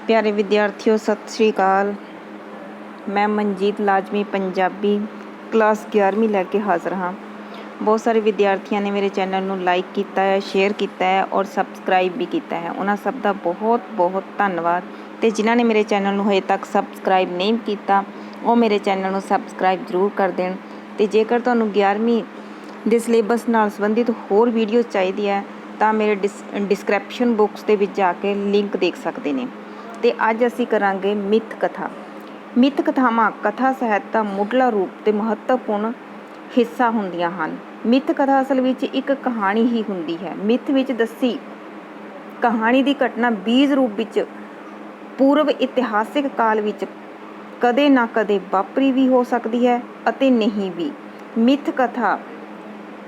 प्यारे विद्यार्थियों सत श्री अकाल। मैं मनजीत लाजमी पंजाबी क्लास 11वीं लैके हाज़र हाँ। बहुत सारे विद्यार्थियों ने मेरे चैनल ਨੂੰ ਲਾਈਕ ਕੀਤਾ ਹੈ, ਸ਼ੇਅਰ ਕੀਤਾ ਹੈ ਔਰ ਸਬਸਕ੍ਰਾਈਬ ਵੀ ਕੀਤਾ ਹੈ। ਉਹਨਾਂ ਸਭ ਦਾ ਬਹੁਤ ਬਹੁਤ ਧੰਨਵਾਦ। ਤੇ ਜਿਨ੍ਹਾਂ ਨੇ ਮੇਰੇ ਚੈਨਲ ਨੂੰ ਹਜੇ ਤੱਕ ਸਬਸਕ੍ਰਾਈਬ ਨਹੀਂ ਕੀਤਾ ਉਹ ਮੇਰੇ ਚੈਨਲ ਨੂੰ ਸਬਸਕ੍ਰਾਈਬ ਜ਼ਰੂਰ ਕਰ ਦੇਣ। ਤੇ ਜੇਕਰ ਤੁਹਾਨੂੰ 11ਵੀਂ ਦੇ ਸਿਲੇਬਸ ਨਾਲ ਸੰਬੰਧਿਤ ਹੋਰ ਵੀਡੀਓ ਚਾਹੀਦੀ ਹੈ ਤਾਂ ਮੇਰੇ ਡਿਸਕ੍ਰਿਪਸ਼ਨ ਬਾਕਸ ਦੇ ਵਿੱਚ ਜਾ ਕੇ ਲਿੰਕ ਦੇਖ ਸਕਦੇ ਨੇ। ਤੇ ਅੱਜ ਅਸੀਂ ਕਰਾਂਗੇ ਮਿੱਥ ਕਥਾ। ਮਿੱਥ ਕਥਾਵਾਂ ਕਥਾ ਸਾਹਿਤ ਦਾ ਮੁੱਢਲਾ ਰੂਪ ਤੇ ਮਹੱਤਵਪੂਰਨ ਹਿੱਸਾ ਹੁੰਦੀਆਂ ਹਨ। ਮਿੱਥ ਕਥਾ ਅਸਲ ਵਿੱਚ ਇੱਕ ਕਹਾਣੀ ਹੀ ਹੁੰਦੀ ਹੈ। ਮਿੱਥ ਵਿੱਚ ਦੱਸੀ ਕਹਾਣੀ ਦੀ ਘਟਨਾ ਬੀਜ ਰੂਪ ਵਿੱਚ ਪੂਰਵ ਇਤਿਹਾਸਿਕ ਕਾਲ ਵਿੱਚ ਕਦੇ ਨਾ ਕਦੇ ਵਾਪਰੀ ਵੀ ਹੋ ਸਕਦੀ ਹੈ ਅਤੇ ਨਹੀਂ ਵੀ। ਮਿੱਥ ਕਥਾ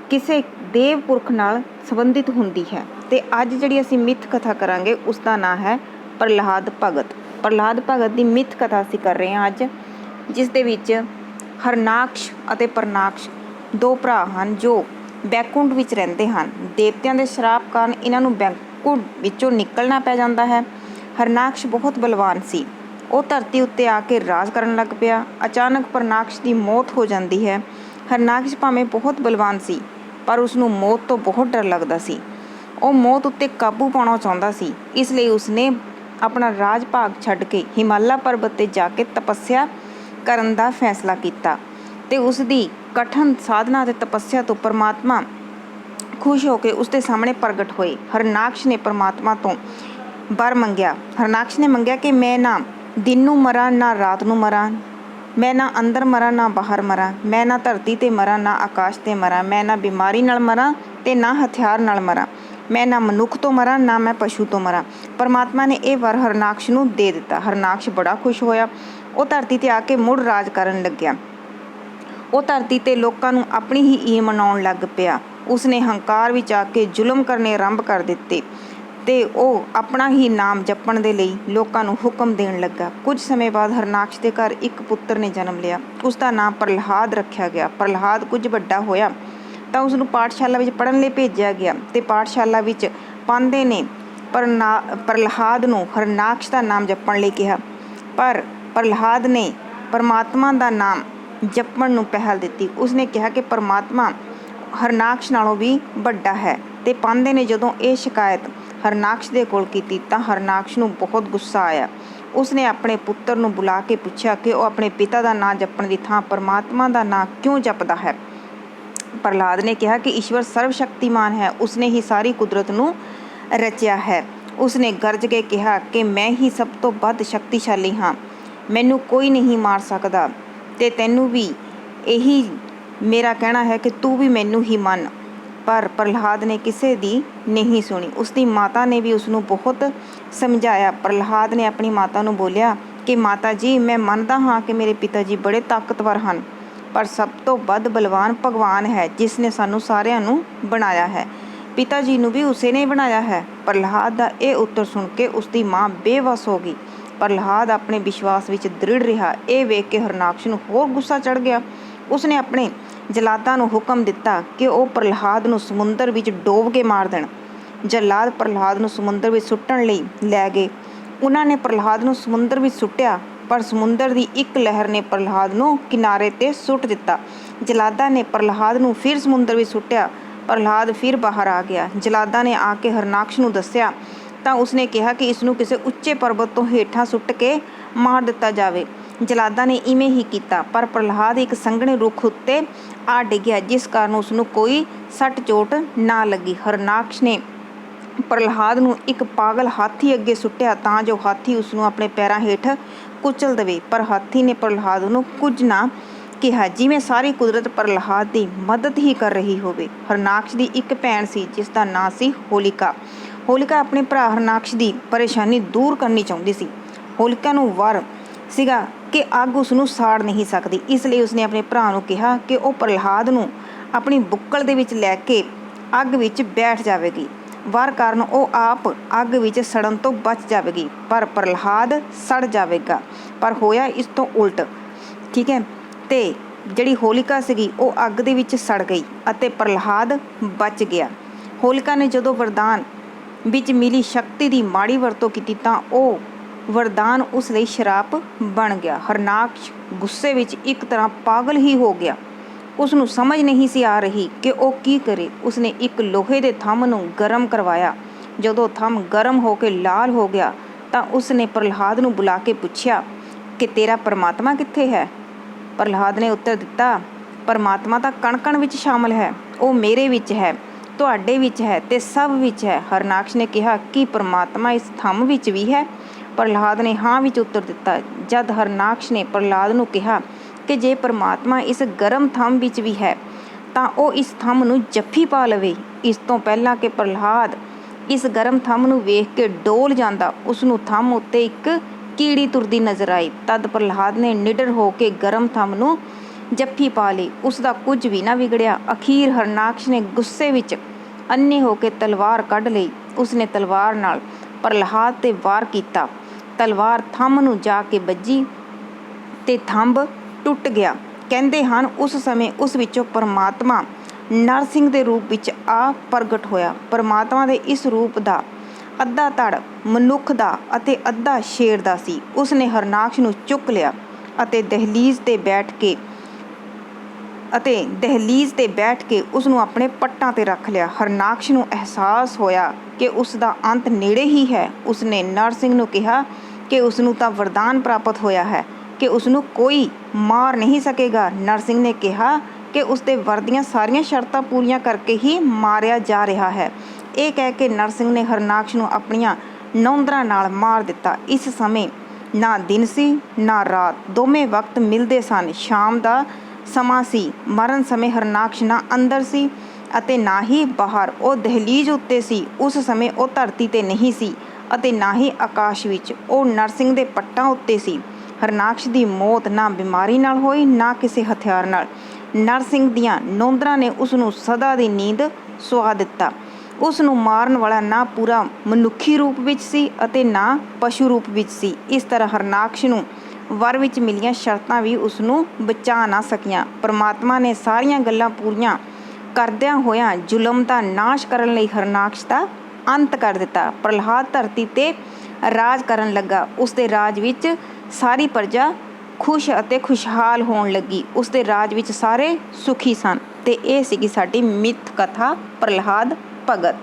ਕਿਸੇ ਦੇਵ ਪੁਰਖ ਨਾਲ ਸੰਬੰਧਿਤ ਹੁੰਦੀ ਹੈ। ਤੇ ਅੱਜ ਜਿਹੜੀ ਅਸੀਂ ਮਿੱਥ ਕਥਾ ਕਰਾਂਗੇ ਉਸ ਦਾ ਨਾਂ ਹੈ ਪ੍ਰਹਲਾਦ ਭਗਤ। ਪ੍ਰਹਲਾਦ ਭਗਤ ਦੀ ਮਿੱਥ ਕਥਾ ਅਸੀਂ ਕਰ ਰਹੇ ਹਾਂ ਅੱਜ, ਜਿਸ ਦੇ ਵਿੱਚ ਹਰਨਾਕਸ਼ ਅਤੇ ਪਰਨਾਕਸ਼ ਦੋ ਭਰਾ ਹਨ ਜੋ ਬੈਕੁੰਠ ਵਿੱਚ ਰਹਿੰਦੇ ਹਨ। ਦੇਵਤਿਆਂ ਦੇ ਸ਼ਰਾਪ ਕਾਰਨ ਇਹਨਾਂ ਨੂੰ ਬੈਕੁੰਠ ਵਿੱਚੋਂ ਨਿਕਲਣਾ ਪੈ ਜਾਂਦਾ ਹੈ। ਹਰਨਾਕਸ਼ ਬਹੁਤ ਬਲਵਾਨ ਸੀ। ਉਹ ਧਰਤੀ ਉੱਤੇ ਆ ਕੇ ਰਾਜ ਕਰਨ ਲੱਗ ਪਿਆ। ਅਚਾਨਕ ਪਰਨਾਕਸ਼ ਦੀ ਮੌਤ ਹੋ ਜਾਂਦੀ ਹੈ। ਹਰਨਾਕਸ਼ ਭਾਵੇਂ ਬਹੁਤ ਬਲਵਾਨ ਸੀ ਪਰ ਉਸਨੂੰ ਮੌਤ ਤੋਂ ਬਹੁਤ ਡਰ ਲੱਗਦਾ ਸੀ। ਉਹ ਮੌਤ ਉੱਤੇ ਕਾਬੂ ਪਾਉਣਾ ਚਾਹੁੰਦਾ ਸੀ, ਇਸ ਲਈ ਉਸਨੇ ਆਪਣਾ ਰਾਜ ਭਾਗ ਛੱਡ ਕੇ ਹਿਮਾਲਾ ਪਰਬਤ 'ਤੇ ਜਾ ਕੇ ਤਪੱਸਿਆ ਕਰਨ ਦਾ ਫੈਸਲਾ ਕੀਤਾ। ਤੇ ਉਸ ਦੀ ਕਠਨ ਸਾਧਨਾ ਅਤੇ ਤਪੱਸਿਆ ਤੋਂ ਪਰਮਾਤਮਾ ਖੁਸ਼ ਹੋ ਕੇ ਉਸ ਦੇ ਸਾਹਮਣੇ ਪ੍ਰਗਟ ਹੋਏ। ਹਰਨਾਕਸ਼ ਨੇ ਪਰਮਾਤਮਾ ਤੋਂ ਵਰ ਮੰਗਿਆ। ਹਰਨਾਕਸ਼ ਨੇ ਮੰਗਿਆ ਕਿ ਮੈਂ ਨਾ ਦਿਨ ਨੂੰ ਮਰਾਂ ਨਾ ਰਾਤ ਨੂੰ ਮਰਾਂ, ਮੈਂ ਨਾ ਅੰਦਰ ਮਰਾਂ ਨਾ ਬਾਹਰ ਮਰਾਂ, ਮੈਂ ਨਾ ਧਰਤੀ 'ਤੇ ਮਰਾਂ ਨਾ ਆਕਾਸ਼ 'ਤੇ ਮਰਾਂ, ਮੈਂ ਨਾ ਬਿਮਾਰੀ ਨਾਲ ਮਰਾਂ ਅਤੇ ਨਾ ਹਥਿਆਰ ਨਾਲ ਮਰਾਂ, ਮੈਂ ਨਾ ਮਨੁੱਖ ਤੋਂ ਮਰਾਂ ਨਾ ਮੈਂ ਪਸ਼ੂ ਤੋਂ ਮਰਾਂ। ਪਰਮਾਤਮਾ ਨੇ ਇਹ ਵਰ ਹਰਨਾਕਸ਼ ਨੂੰ ਦੇ ਦਿੱਤਾ। ਹਰਨਾਕਸ਼ ਬੜਾ ਖੁਸ਼ ਹੋਇਆ। ਉਹ ਧਰਤੀ 'ਤੇ ਆ ਕੇ ਮੁੜ ਰਾਜ ਕਰਨ ਲੱਗਿਆ। ਉਹ ਧਰਤੀ 'ਤੇ ਲੋਕਾਂ ਨੂੰ ਆਪਣੀ ਹੀ ਈਨ ਮਨਾਉਣ ਲੱਗ ਪਿਆ। ਉਸਨੇ ਹੰਕਾਰ ਵਿੱਚ ਆ ਕੇ ਜ਼ੁਲਮ ਕਰਨੇ ਆਰੰਭ ਕਰ ਦਿੱਤੇ ਅਤੇ ਉਹ ਆਪਣਾ ਹੀ ਨਾਮ ਜਪਣ ਦੇ ਲਈ ਲੋਕਾਂ ਨੂੰ ਹੁਕਮ ਦੇਣ ਲੱਗਾ। ਕੁਝ ਸਮੇਂ ਬਾਅਦ ਹਰਨਾਕਸ਼ ਦੇ ਘਰ ਇੱਕ ਪੁੱਤਰ ਨੇ ਜਨਮ ਲਿਆ। ਉਸ ਦਾ ਨਾਮ ਪ੍ਰਹਲਾਦ ਰੱਖਿਆ ਗਿਆ। ਪ੍ਰਹਲਾਦ ਕੁਝ ਵੱਡਾ ਹੋਇਆ ਤਾਂ ਉਸਨੂੰ ਪਾਠਸ਼ਾਲਾ ਵਿੱਚ ਪੜ੍ਹਨ ਲਈ ਭੇਜਿਆ ਗਿਆ ਅਤੇ ਪਾਠਸ਼ਾਲਾ ਵਿੱਚ ਪਾਂਧੇ ਨੇ ਪ੍ਰਹਲਾਦ ਨੂੰ ਹਰਨਾਕਸ਼ ਦਾ ਨਾਮ ਜਪਣ ਲਈ ਕਿਹਾ, ਪਰ ਪ੍ਰਹਲਾਦ ਨੇ ਪਰਮਾਤਮਾ ਦਾ ਨਾਮ ਜਪਣ ਨੂੰ ਪਹਿਲ ਦਿੱਤੀ। ਉਸਨੇ ਕਿਹਾ ਕਿ ਪਰਮਾਤਮਾ ਹਰਨਾਕਸ਼ ਨਾਲੋਂ ਵੀ ਵੱਡਾ ਹੈ। ਅਤੇ ਪਾਂਧੇ ਨੇ ਜਦੋਂ ਇਹ ਸ਼ਿਕਾਇਤ ਹਰਨਾਕਸ਼ ਦੇ ਕੋਲ ਕੀਤੀ ਤਾਂ ਹਰਨਾਕਸ਼ ਨੂੰ ਬਹੁਤ ਗੁੱਸਾ ਆਇਆ। ਉਸਨੇ ਆਪਣੇ ਪੁੱਤਰ ਨੂੰ ਬੁਲਾ ਕੇ ਪੁੱਛਿਆ ਕਿ ਉਹ ਆਪਣੇ ਪਿਤਾ ਦਾ ਨਾਂ ਜਪਣ ਦੀ ਥਾਂ ਪਰਮਾਤਮਾ ਦਾ ਨਾਂ ਕਿਉਂ ਜਪਦਾ ਹੈ। ਪ੍ਰਹਲਾਦ ਨੇ ਕਿਹਾ ਕਿ ਈਸ਼ਵਰ ਸਰਵ ਸ਼ਕਤੀਮਾਨ ਹੈ, ਉਸਨੇ ਹੀ ਸਾਰੀ ਕੁਦਰਤ ਨੂੰ ਰਚਿਆ ਹੈ। ਉਸਨੇ ਗਰਜ ਕੇ ਕਿਹਾ ਕਿ ਮੈਂ ਹੀ ਸਭ ਤੋਂ ਵੱਧ ਸ਼ਕਤੀਸ਼ਾਲੀ ਹਾਂ, ਮੈਨੂੰ ਕੋਈ ਨਹੀਂ ਮਾਰ ਸਕਦਾ ਅਤੇ ਤੈਨੂੰ ਵੀ ਇਹੀ ਮੇਰਾ ਕਹਿਣਾ ਹੈ ਕਿ ਤੂੰ ਵੀ ਮੈਨੂੰ ਹੀ ਮੰਨ। ਪਰ ਪ੍ਰਹਲਾਦ ਨੇ ਕਿਸੇ ਦੀ ਨਹੀਂ ਸੁਣੀ। ਉਸਦੀ ਮਾਤਾ ਨੇ ਵੀ ਉਸਨੂੰ ਬਹੁਤ ਸਮਝਾਇਆ। ਪ੍ਰਹਲਾਦ ਨੇ ਆਪਣੀ ਮਾਤਾ ਨੂੰ ਬੋਲਿਆ ਕਿ ਮਾਤਾ ਜੀ, ਮੈਂ ਮੰਨਦਾ ਹਾਂ ਕਿ ਮੇਰੇ ਪਿਤਾ ਜੀ ਬੜੇ ਤਾਕਤਵਰ ਹਨ, ਪਰ ਸਭ ਤੋਂ ਵੱਧ ਬਲਵਾਨ ਭਗਵਾਨ ਹੈ ਜਿਸ ਨੇ ਸਾਨੂੰ ਸਾਰਿਆਂ ਨੂੰ ਬਣਾਇਆ ਹੈ। ਪਿਤਾ ਜੀ ਨੂੰ ਵੀ ਉਸੇ ਨੇ ਬਣਾਇਆ ਹੈ। ਪ੍ਰਹਲਾਦ ਦਾ ਇਹ ਉੱਤਰ ਸੁਣ ਕੇ ਉਸਦੀ ਮਾਂ ਬੇਵੱਸ ਹੋ ਗਈ। ਪ੍ਰਹਲਾਦ ਆਪਣੇ ਵਿਸ਼ਵਾਸ ਵਿੱਚ ਦ੍ਰਿੜ ਰਿਹਾ। ਇਹ ਵੇਖ ਕੇ ਹਰਨਾਕਸ਼ ਨੂੰ ਹੋਰ ਗੁੱਸਾ ਚੜ੍ਹ ਗਿਆ। ਉਸਨੇ ਆਪਣੇ ਜਲਾਦਾਂ ਨੂੰ ਹੁਕਮ ਦਿੱਤਾ ਕਿ ਉਹ ਪ੍ਰਹਲਾਦ ਨੂੰ ਸਮੁੰਦਰ ਵਿੱਚ ਡੋਬ ਕੇ ਮਾਰ ਦੇਣ। ਜਲਾਦ ਪ੍ਰਹਲਾਦ ਨੂੰ ਸਮੁੰਦਰ ਵਿੱਚ ਸੁੱਟਣ ਲਈ ਲੈ ਗਏ। ਉਹਨਾਂ ਨੇ ਪ੍ਰਹਲਾਦ ਨੂੰ ਸਮੁੰਦਰ ਵਿੱਚ ਸੁੱਟਿਆ, ਪਰ ਸਮੁੰਦਰ ਦੀ ਇੱਕ ਲਹਿਰ ਨੇ ਪ੍ਰਹਲਾਦ ਨੂੰ ਕਿਨਾਰੇ 'ਤੇ ਸੁੱਟ ਦਿੱਤਾ। ਜਲਾਦਾਂ ਨੇ ਪ੍ਰਹਲਾਦ ਨੂੰ ਫਿਰ ਸਮੁੰਦਰ ਵਿੱਚ ਸੁੱਟਿਆ। ਪ੍ਰਹਲਾਦ ਫਿਰ ਬਾਹਰ ਆ ਗਿਆ। ਜਲਾਦਾਂ ਨੇ ਆ ਕੇ ਹਰਨਾਕਸ਼ ਨੂੰ ਦੱਸਿਆ ਤਾਂ ਉਸਨੇ ਕਿਹਾ ਕਿ ਇਸਨੂੰ ਕਿਸੇ ਉੱਚੇ ਪਰਬਤ ਤੋਂ ਹੇਠਾਂ ਸੁੱਟ ਕੇ ਮਾਰ ਦਿੱਤਾ ਜਾਵੇ। ਜਲਾਦਾਂ ਨੇ ਇਵੇਂ ਹੀ ਕੀਤਾ, ਪਰ ਪ੍ਰਹਲਾਦ ਇੱਕ ਸੰਘਣੇ ਰੁੱਖ ਉੱਤੇ ਆ ਡਿੱਗਿਆ, ਜਿਸ ਕਾਰਨ ਉਸਨੂੰ ਕੋਈ ਸੱਟ ਚੋਟ ਨਾ ਲੱਗੀ। ਹਰਨਾਕਸ਼ ਨੇ ਪ੍ਰਹਲਾਦ ਨੂੰ ਇੱਕ ਪਾਗਲ ਹਾਥੀ ਅੱਗੇ ਸੁੱਟਿਆ ਤਾਂ ਜੋ ਹਾਥੀ ਉਸਨੂੰ ਆਪਣੇ ਪੈਰਾਂ ਹੇਠ ਕੁਚਲ ਦੇਵੇ, ਪਰ ਹਾਥੀ ਨੇ ਪ੍ਰਹਲਾਦ ਨੂੰ ਕੁਝ ਨਾ ਕਿਹਾ, ਜਿਵੇਂ ਸਾਰੀ ਕੁਦਰਤ ਪ੍ਰਹਲਾਦ ਦੀ ਮਦਦ ਹੀ ਕਰ ਰਹੀ ਹੋਵੇ। ਹਰਨਾਕਸ਼ ਦੀ ਇੱਕ ਭੈਣ ਸੀ ਜਿਸ ਦਾ ਨਾਂ ਸੀ ਹੋਲਿਕਾ। ਹੋਲਿਕਾ ਆਪਣੇ ਭਰਾ ਹਰਨਾਕਸ਼ ਦੀ ਪਰੇਸ਼ਾਨੀ ਦੂਰ ਕਰਨੀ ਚਾਹੁੰਦੀ ਸੀ। ਹੋਲਿਕਾ ਨੂੰ ਵਰ ਸੀਗਾ ਕਿ ਅੱਗ ਉਸਨੂੰ ਸਾੜ ਨਹੀਂ ਸਕਦੀ, ਇਸ ਲਈ ਉਸਨੇ ਆਪਣੇ ਭਰਾ ਨੂੰ ਕਿਹਾ ਕਿ ਉਹ ਪ੍ਰਹਲਾਦ ਨੂੰ ਆਪਣੀ ਬੁੱਕਲ ਦੇ ਵਿੱਚ ਲੈ ਕੇ ਅੱਗ ਵਿੱਚ ਬੈਠ ਜਾਵੇਗੀ। ਵਰ ਕਾਰਨ ਉਹ ਆਪ ਅੱਗ ਵਿੱਚ ਸੜਨ ਤੋਂ ਬਚ ਜਾਵੇਗੀ, ਪਰ ਪ੍ਰਹਲਾਦ ਸੜ ਜਾਵੇਗਾ। ਪਰ ਹੋਇਆ ਇਸ ਤੋਂ ਉਲਟ। ਠੀਕ ਹੈ, ਅਤੇ ਜਿਹੜੀ ਹੋਲਿਕਾ ਸੀਗੀ ਉਹ ਅੱਗ ਦੇ ਵਿੱਚ ਸੜ ਗਈ ਅਤੇ ਪ੍ਰਹਲਾਦ ਬਚ ਗਿਆ। ਹੋਲਿਕਾ ਨੇ ਜਦੋਂ ਵਰਦਾਨ ਵਿੱਚ ਮਿਲੀ ਸ਼ਕਤੀ ਦੀ ਮਾੜੀ ਵਰਤੋਂ ਕੀਤੀ ਤਾਂ ਉਹ ਵਰਦਾਨ ਉਸ ਲਈ ਸ਼ਰਾਪ ਬਣ ਗਿਆ। ਹਰਨਾਕਸ਼ ਗੁੱਸੇ ਵਿੱਚ ਇੱਕ ਤਰ੍ਹਾਂ ਪਾਗਲ ਹੀ ਹੋ ਗਿਆ। ਉਸ ਨੂੰ ਸਮਝ ਨਹੀਂ ਸੀ ਆ ਰਹੀ ਕਿ ਉਹ ਕੀ ਕਰੇ। ਉਸਨੇ ਇੱਕ ਲੋਹੇ ਦੇ ਥੰਮ ਨੂੰ ਗਰਮ ਕਰਵਾਇਆ। ਜਦੋਂ ਥੰਮ ਗਰਮ ਹੋ ਕੇ ਲਾਲ ਹੋ ਗਿਆ ਤਾਂ ਉਸਨੇ ਪ੍ਰਹਲਾਦ ਨੂੰ ਬੁਲਾ ਕੇ ਪੁੱਛਿਆ ਕਿ ਤੇਰਾ ਪਰਮਾਤਮਾ ਕਿੱਥੇ ਹੈ? ਪ੍ਰਹਲਾਦ ਨੇ ਉੱਤਰ ਦਿੱਤਾ, ਪਰਮਾਤਮਾ ਤਾਂ ਕਣ-ਕਣ ਵਿੱਚ ਸ਼ਾਮਲ ਹੈ। ਉਹ ਮੇਰੇ ਵਿੱਚ ਹੈ, ਤੁਹਾਡੇ ਵਿੱਚ ਹੈ ਤੇ ਸਭ ਵਿੱਚ ਹੈ। ਹਰਨਾਕਸ਼ ਨੇ ਕਿਹਾ, ਕੀ ਪਰਮਾਤਮਾ ਇਸ ਥੰਮ ਵਿੱਚ ਵੀ ਹੈ? ਪ੍ਰਹਲਾਦ ਨੇ ਹਾਂ ਵਿੱਚ ਉੱਤਰ ਦਿੱਤਾ। ਜਦ ਹਰਨਾਕਸ਼ ਨੇ ਪ੍ਰਹਲਾਦ ਨੂੰ ਕਿਹਾ ਕਿ ਜੇ ਪਰਮਾਤਮਾ ਇਸ ਗਰਮ ਥੰਮ ਵਿੱਚ ਵੀ ਹੈ ਤਾਂ ਉਹ ਇਸ ਥੰਮ ਨੂੰ ਜੱਫੀ ਪਾ ਲਵੇ। ਇਸ ਤੋਂ ਪਹਿਲਾਂ ਕਿ ਪ੍ਰਹਲਾਦ ਇਸ ਗਰਮ ਥੰਮ ਨੂੰ ਵੇਖ ਕੇ ਡੋਲ ਜਾਂਦਾ, ਉਸਨੂੰ ਥੰਮ ਉੱਤੇ ਇੱਕ ਕੀੜੀ ਤੁਰਦੀ ਨਜ਼ਰ ਆਈ। ਤਦ ਪ੍ਰਹਲਾਦ ਨੇ ਨਿਡਰ ਹੋ ਕੇ ਗਰਮ ਥੰਮ ਨੂੰ ਜੱਫੀ ਪਾ ਲਈ। ਉਸ ਦਾ ਕੁਝ ਵੀ ਨਾ ਵਿਗੜਿਆ। ਅਖੀਰ ਹਰਨਾਕਸ਼ ਨੇ ਗੁੱਸੇ ਵਿੱਚ ਅੰਨ੍ਹੇ ਹੋ ਕੇ ਤਲਵਾਰ ਕੱਢ ਲਈ। ਉਸਨੇ ਤਲਵਾਰ ਨਾਲ ਪ੍ਰਹਲਾਦ 'ਤੇ ਵਾਰ ਕੀਤਾ। ਤਲਵਾਰ ਥੰਮ ਨੂੰ ਜਾ ਕੇ ਵੱਜੀ ਤੇ ਥੰਮ ਟੁੱਟ ਗਿਆ। ਕਹਿੰਦੇ ਹਨ ਉਸ ਸਮੇਂ ਉਸ ਵਿੱਚੋਂ ਪਰਮਾਤਮਾ ਨਰਸਿੰਘ ਦੇ ਰੂਪ ਵਿੱਚ ਆ ਪ੍ਰਗਟ ਹੋਇਆ। ਪਰਮਾਤਮਾ ਦੇ ਇਸ ਰੂਪ ਦਾ ਅੱਧਾ ਧੜ ਮਨੁੱਖ ਦਾ ਅਤੇ ਅੱਧਾ ਸ਼ੇਰ ਦਾ ਸੀ। ਉਸਨੇ ਹਰਨਾਕਸ਼ ਨੂੰ ਚੁੱਕ ਲਿਆ ਅਤੇ ਦਹਿਲੀਜ਼ ਤੇ ਬੈਠ ਕੇ ਉਸ ਨੂੰ ਆਪਣੇ ਪੱਟਾਂ 'ਤੇ ਰੱਖ ਲਿਆ। ਹਰਨਾਕਸ਼ ਨੂੰ ਅਹਿਸਾਸ ਹੋਇਆ ਕਿ ਉਸ ਦਾ ਅੰਤ ਨੇੜੇ ਹੀ ਹੈ। ਉਸਨੇ ਨਰਸਿੰਘ ਨੂੰ ਕਿਹਾ ਕਿ ਉਸ ਨੂੰ ਤਾਂ ਵਰਦਾਨ ਪ੍ਰਾਪਤ ਹੋਇਆ ਹੈ ਕਿ ਉਸ ਨੂੰ ਕੋਈ ਮਾਰ ਨਹੀਂ ਸਕੇਗਾ। ਨਰਸਿੰਘ ਨੇ ਕਿਹਾ ਕਿ ਉਸ ਦੇ ਵਰ ਦੀਆਂ ਸਾਰੀਆਂ ਸ਼ਰਤਾਂ ਪੂਰੀਆਂ ਕਰਕੇ ਹੀ ਮਾਰਿਆ ਜਾ ਰਿਹਾ ਹੈ। ਇਹ ਕਹਿ ਕੇ ਨਰਸਿੰਘ ਨੇ ਹਰਨਾਕਸ਼ ਨੂੰ ਆਪਣੀਆਂ ਨੌਂਦਰਾਂ ਨਾਲ ਮਾਰ ਦਿੱਤਾ। ਇਸ ਸਮੇਂ ਨਾ ਦਿਨ ਸੀ ਨਾ ਰਾਤ, ਦੋਵੇਂ ਵਕਤ ਮਿਲਦੇ ਸਨ। ਸ਼ਾਮ ਦਾ ਸਮਾਂ ਸੀ। ਮਰਨ ਸਮੇਂ ਹਰਨਾਕਸ਼ ਨਾ ਅੰਦਰ ਸੀ ਅਤੇ ਨਾ ਹੀ ਬਾਹਰ। ਉਹ ਦਹਿਲੀਜ਼ ਉੱਤੇ ਸੀ। ਉਸ ਸਮੇਂ ਉਹ ਧਰਤੀ 'ਤੇ ਨਹੀਂ ਸੀ ਅਤੇ ਨਾ ਹੀ ਆਕਾਸ਼ ਵਿੱਚ। ਉਹ ਨਰਸਿੰਘ ਦੇ ਪੱਟਾਂ ਉੱਤੇ ਸੀ। ਹਰਨਾਕਸ਼ ਦੀ ਮੌਤ ਨਾ ਬਿਮਾਰੀ ਨਾਲ ਹੋਈ ਨਾ ਕਿਸੇ ਹਥਿਆਰ ਨਾਲ। ਨਰਸਿੰਘ ਦੀਆਂ ਨੌਂਦਰਾਂ ਨੇ ਉਸ ਨੂੰ ਸਦਾ ਦੀ ਨੀਂਦ ਸੁਆ ਦਿੱਤਾ। ਉਸ ਨੂੰ ਮਾਰਨ ਵਾਲਾ ਨਾ ਪੂਰਾ ਮਨੁੱਖੀ ਰੂਪ ਵਿੱਚ ਸੀ ਅਤੇ ਨਾ ਪਸ਼ੂ ਰੂਪ ਵਿੱਚ ਸੀ। ਇਸ ਤਰ੍ਹਾਂ ਹਰਨਾਕਸ਼ ਨੂੰ ਵਰ ਵਿੱਚ ਮਿਲੀਆਂ ਸ਼ਰਤਾਂ ਵੀ ਉਸ ਨੂੰ ਬਚਾ ਨਾ ਸਕੀਆਂ। ਪਰਮਾਤਮਾ ਨੇ ਸਾਰੀਆਂ ਗੱਲਾਂ ਪੂਰੀਆਂ ਕਰਦਿਆਂ ਹੋਇਆਂ ਜ਼ੁਲਮ ਦਾ ਨਾਸ਼ ਕਰਨ ਲਈ ਹਰਨਾਕਸ਼ ਦਾ ਅੰਤ ਕਰ ਦਿੱਤਾ। ਪ੍ਰਹਲਾਦ ਧਰਤੀ 'ਤੇ ਰਾਜ ਕਰਨ ਲੱਗਾ। ਉਸ ਦੇ ਰਾਜ ਵਿੱਚ ਸਾਰੀ ਪ੍ਰਜਾ ਖੁਸ਼ ਅਤੇ ਖੁਸ਼ਹਾਲ ਹੋਣ ਲੱਗੀ। ਉਸ ਦੇ ਰਾਜ ਵਿੱਚ ਸਾਰੇ ਸੁਖੀ ਸਨ। ਤੇ ਇਹ ਸੀਗੀ ਸਾਡੀ ਮਿੱਥ ਕਥਾ ਪ੍ਰਹਲਾਦ ਭਗਤ।